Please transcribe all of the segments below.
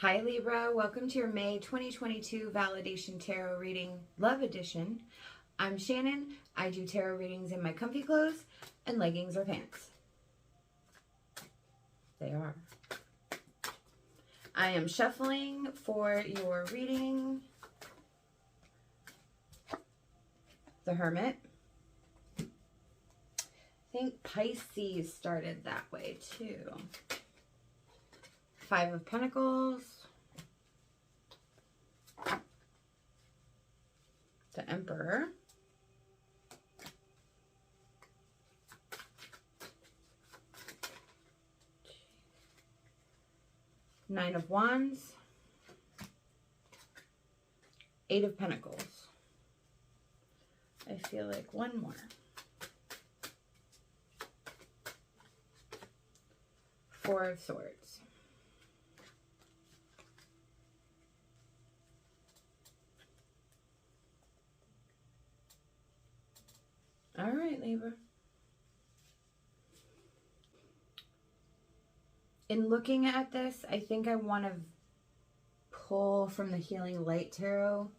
Hi Libra, welcome to your May 2022 Validation Tarot Reading Love Edition. I'm Shannon. I do tarot readings in my comfy clothes and leggings or pants. They are. I am shuffling for your reading. The Hermit. I think Pisces started that way too. Five of Pentacles. The Emperor. Nine of Wands. Eight of Pentacles. I feel like one more. Four of Swords. All right, Libra. In looking at this, I think I want to pull from the Healing Light Tarot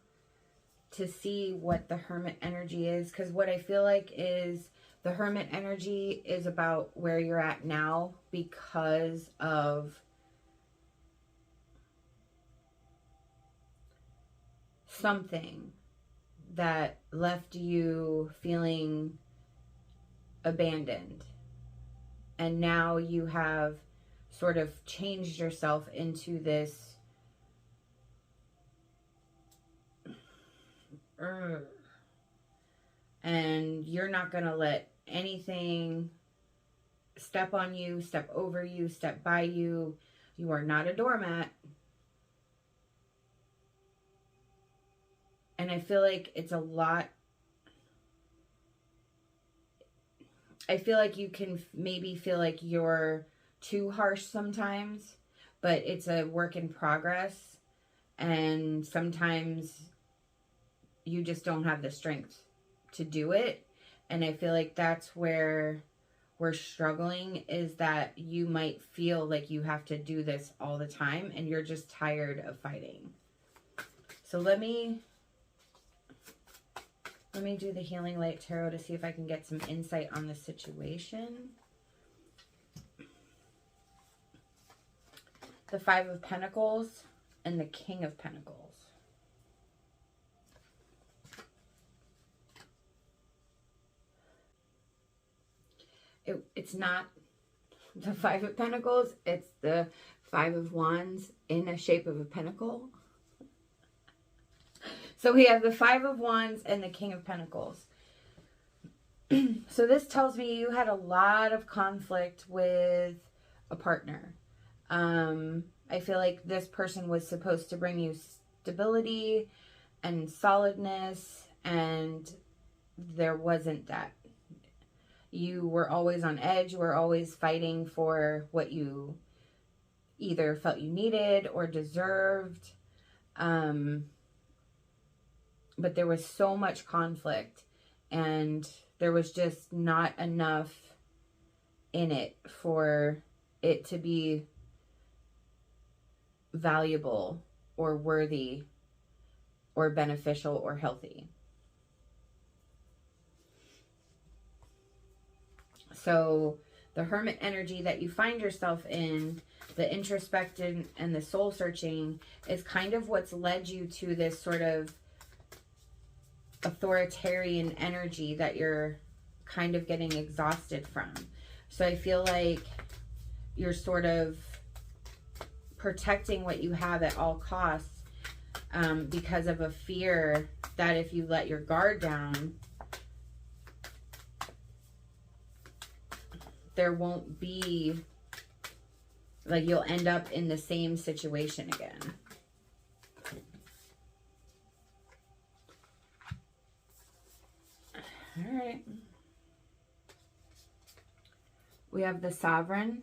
to see what the Hermit energy is. Because what I feel like is the Hermit energy is about where you're at now because of something that left you feeling abandoned. And now you have sort of changed yourself into this and you're not going to let anything step on you, step over you, step by you. You are not a doormat. And I feel like it's a lot. I feel like you can maybe feel like you're too harsh sometimes, but it's a work in progress. And sometimes you just don't have the strength to do it. And I feel like that's where we're struggling, is that you might feel like you have to do this all the time and you're just tired of fighting. So let me do the Healing Light Tarot to see if I can get some insight on the situation. The Five of Pentacles and the King of Pentacles. It's not the Five of Pentacles. It's the Five of Wands in a shape of a pentacle. So we have the Five of Wands and the King of Pentacles. So this tells me you had a lot of conflict with a partner. I feel like this person was supposed to bring you stability and solidness, and there wasn't that. You were always on edge. You were always fighting for what you either felt you needed or deserved. But there was so much conflict, and there was just not enough in it for it to be valuable or worthy or beneficial or healthy. So the Hermit energy that you find yourself in, the introspection and the soul searching, is kind of what's led you to this sort of authoritarian energy that you're kind of getting exhausted from. So I feel like you're sort of protecting what you have at all costs, because of a fear that if you let your guard down, there won't be, like, you'll end up in the same situation again. All right. We have the Sovereign.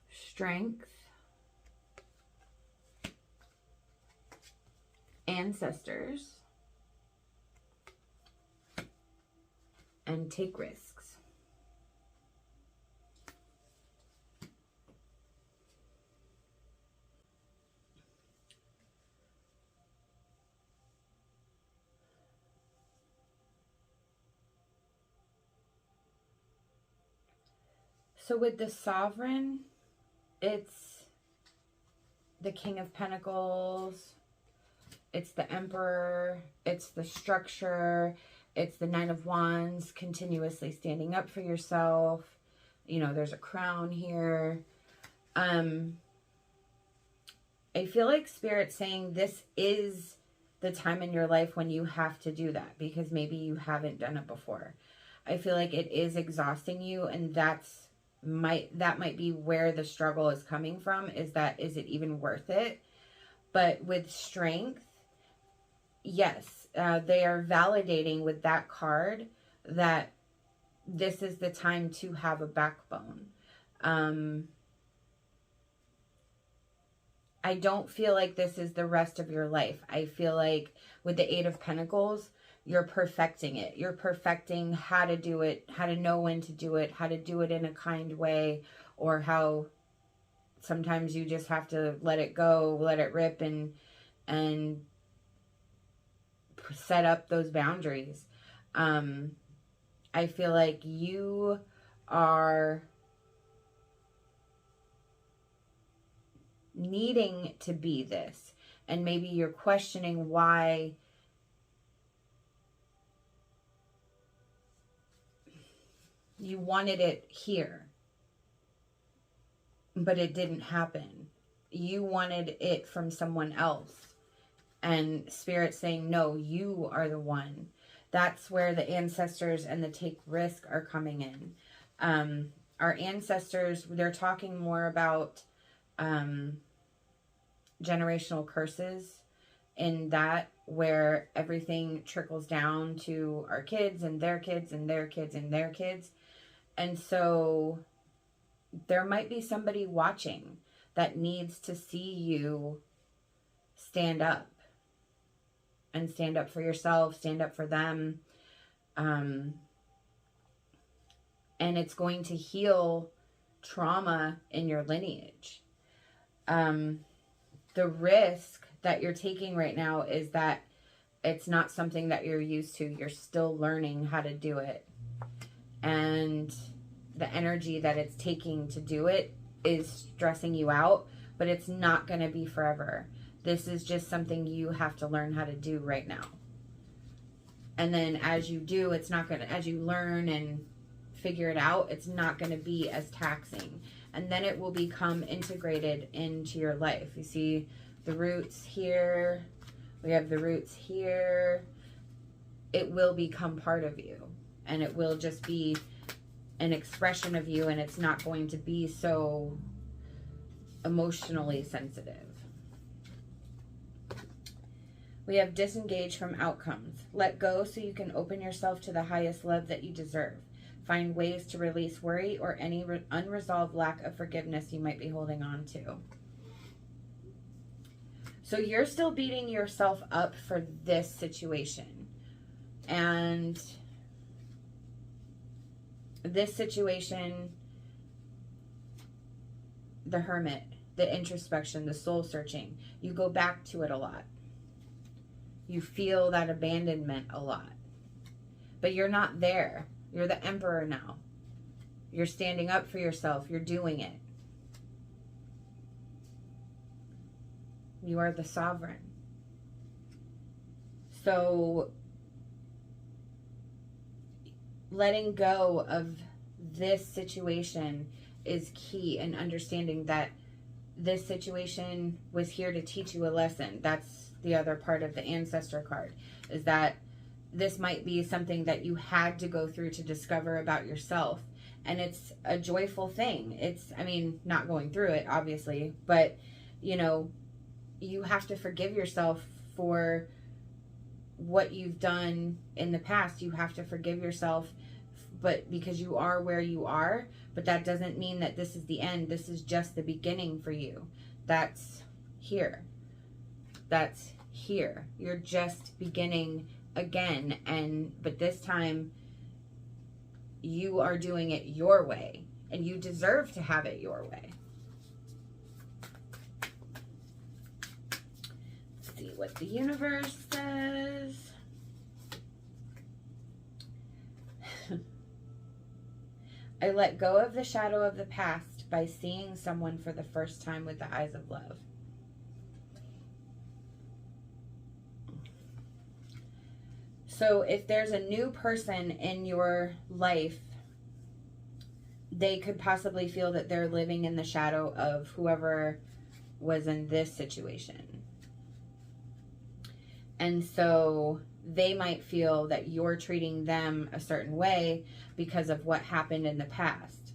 Strength. Ancestors. And take risks. So with the Sovereign, it's the King of Pentacles, it's the Emperor, it's the structure, it's the Nine of Wands, continuously standing up for yourself. You know, there's a crown here. I feel like Spirit's saying this is the time in your life when you have to do that, because maybe you haven't done it before. I feel like it is exhausting you, and that might be where the struggle is coming from, is it even worth it? But with Strength, yes, they are validating with that card that this is the time to have a backbone. I don't feel like this is the rest of your life. I feel like with the Eight of Pentacles, you're perfecting it. You're perfecting how to do it, how to know when to do it, how to do it in a kind way, or how sometimes you just have to let it go, let it rip, and set up those boundaries. I feel like you are needing to be this, and maybe you're questioning why you wanted it here, but it didn't happen. You wanted it from someone else, and Spirit saying, no, you are the one. That's where the ancestors and the take risk are coming in. Our ancestors, they're talking more about generational curses, in that where everything trickles down to our kids and their kids and their kids and their kids. And so there might be somebody watching that needs to see you stand up, and stand up for yourself, stand up for them. And it's going to heal trauma in your lineage. The risk that you're taking right now is that it's not something that you're used to. You're still learning how to do it. And the energy that it's taking to do it is stressing you out, but it's not going to be forever. This is just something you have to learn how to do right now. And then as you do, it's not going to, as you learn and figure it out, it's not going to be as taxing. And then it will become integrated into your life. You see the roots here. We have the roots here. It will become part of you. And it will just be an expression of you. And it's not going to be so emotionally sensitive. We have disengage from outcomes. Let go so you can open yourself to the highest love that you deserve. Find ways to release worry or any unresolved lack of forgiveness you might be holding on to. So you're still beating yourself up for this situation. And this situation, the Hermit, the introspection, the soul searching, you go back to it a lot. You feel that abandonment a lot. But you're not there. You're the Emperor now. You're standing up for yourself. You're doing it. You are the Sovereign. So letting go of this situation is key, and understanding that this situation was here to teach you a lesson. That's the other part of the ancestor card, is that this might be something that you had to go through to discover about yourself. And it's a joyful thing. It's, I mean, not going through it, obviously, but, you know, you have to forgive yourself for what you've done in the past. You have to forgive yourself, but because you are where you are, but that doesn't mean that this is the end. This is just the beginning for you. That's here. That's here. You're just beginning again, but this time you are doing it your way, and you deserve to have it your way. Let's see what the universe says. I let go of the shadow of the past by seeing someone for the first time with the eyes of love. So if there's a new person in your life, they could possibly feel that they're living in the shadow of whoever was in this situation. And so they might feel that you're treating them a certain way because of what happened in the past.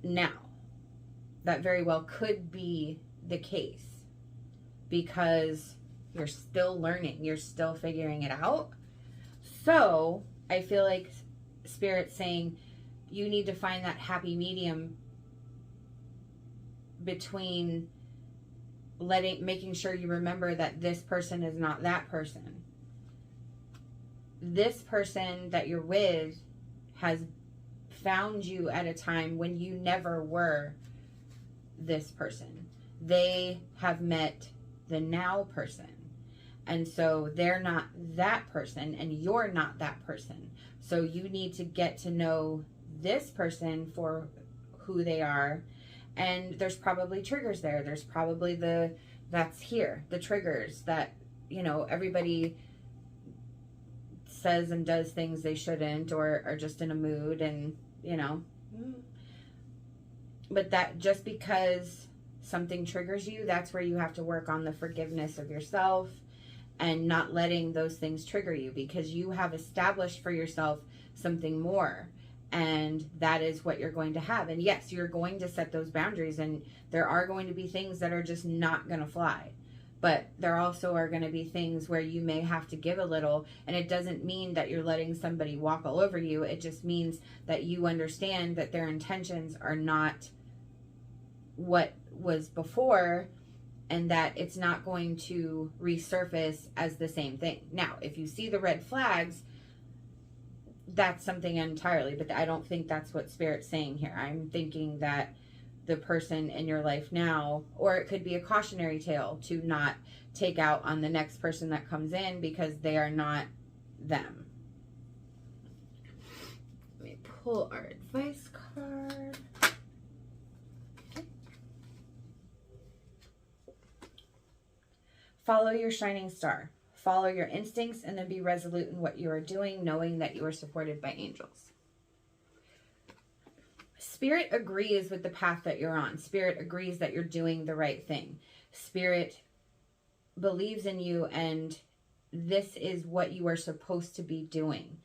Now, that very well could be the case because you're still learning, you're still figuring it out. So I feel like Spirit's saying you need to find that happy medium between making sure you remember that this person is not that person. This person that you're with has found you at a time when you never were this person. They have met the now person. And so they're not that person and you're not that person. So you need to get to know this person for who they are. And there's probably triggers there. There's probably the triggers that, you know, everybody says and does things they shouldn't or are just in a mood and, you know. But that just because something triggers you, that's where you have to work on the forgiveness of yourself and not letting those things trigger you, because you have established for yourself something more, and that is what you're going to have. And yes, you're going to set those boundaries, and there are going to be things that are just not going to fly, but there also are going to be things where you may have to give a little, and it doesn't mean that you're letting somebody walk all over you. It just means that you understand that their intentions are not what was before, and that it's not going to resurface as the same thing. Now, if you see the red flags, that's something entirely, but I don't think that's what Spirit's saying here. I'm thinking that the person in your life now, or it could be a cautionary tale to not take out on the next person that comes in because they are not them. Let me pull our advice card. Follow your shining star. Follow your instincts and then be resolute in what you are doing, knowing that you are supported by angels. Spirit agrees with the path that you're on. Spirit agrees that you're doing the right thing. Spirit believes in you, and this is what you are supposed to be doing.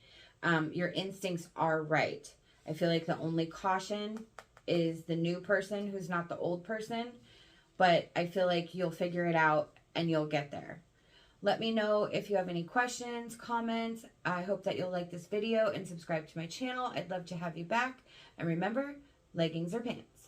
Your instincts are right. I feel like the only caution is the new person who's not the old person, but I feel like you'll figure it out and you'll get there. Let me know if you have any questions, comments. I hope that you'll like this video and subscribe to my channel. I'd love to have you back. And remember, leggings are pants.